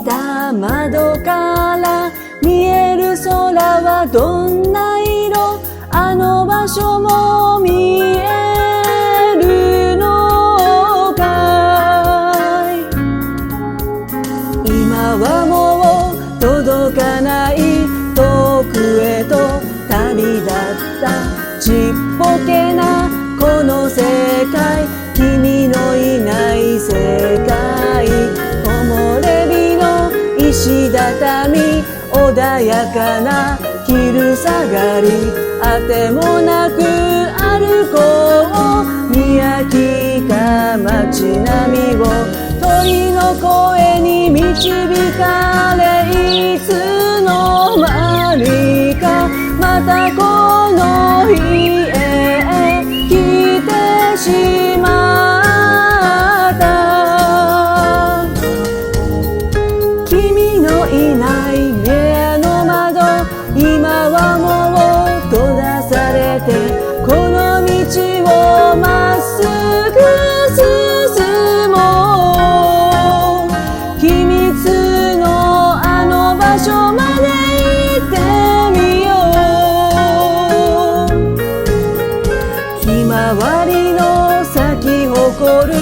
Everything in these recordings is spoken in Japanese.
た窓から見える空はどんな色、あの場所も見えるのかい。今はもう届かない遠くへと旅立ったちっぽけなこの世界、君のいない世界、木漏れ日の石畳、穏やかな昼下がり、あてもなく歩こう、見飽きた街並みを鳥の声に導かれ、いつの間にかまたこの家へ来てしまった。君のいない部屋の窓、今はもう閉ざされて、この道をまっすぐ進もう。秘密のあの場所まで行ってみよう。ひまわりの咲き誇る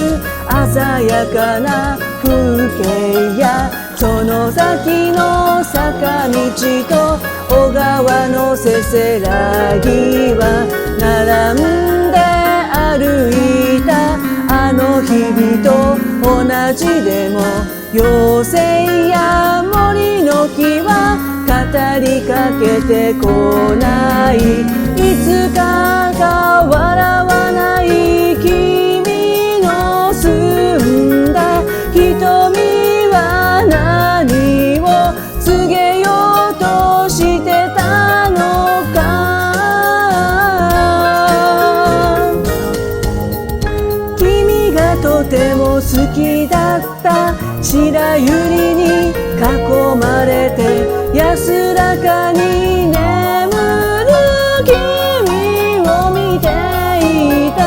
鮮やかな風景や、その先の坂道と小川のせせらぎは、並んで歩いたあの日々と同じでも、妖精や森の木は語りかけてこない。いつかが笑わない君の澄んだ瞳は何を告げようとしてたのか。君がとても好きだった白百合に囲まれて、安らかに眠る君を見ていた。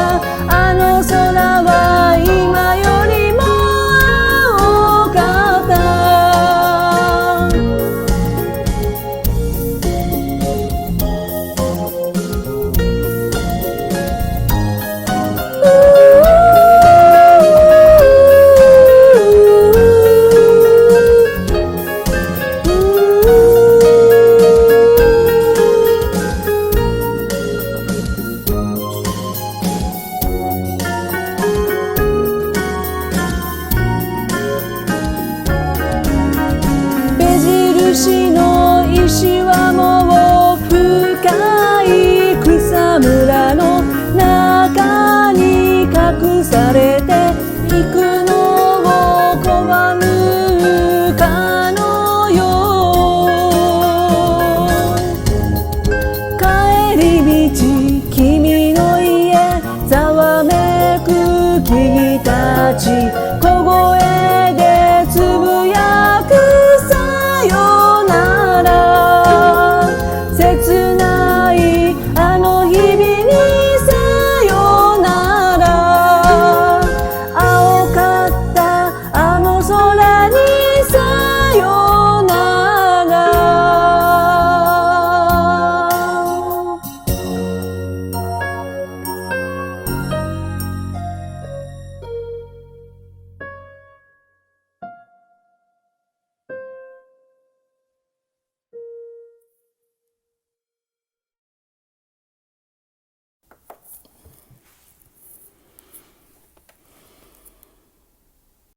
あの空は今よりも青かった。印の石はもう深い草むらの中に隠されていくのを拒むかのよう。帰り道君の家ざわめく木々たち、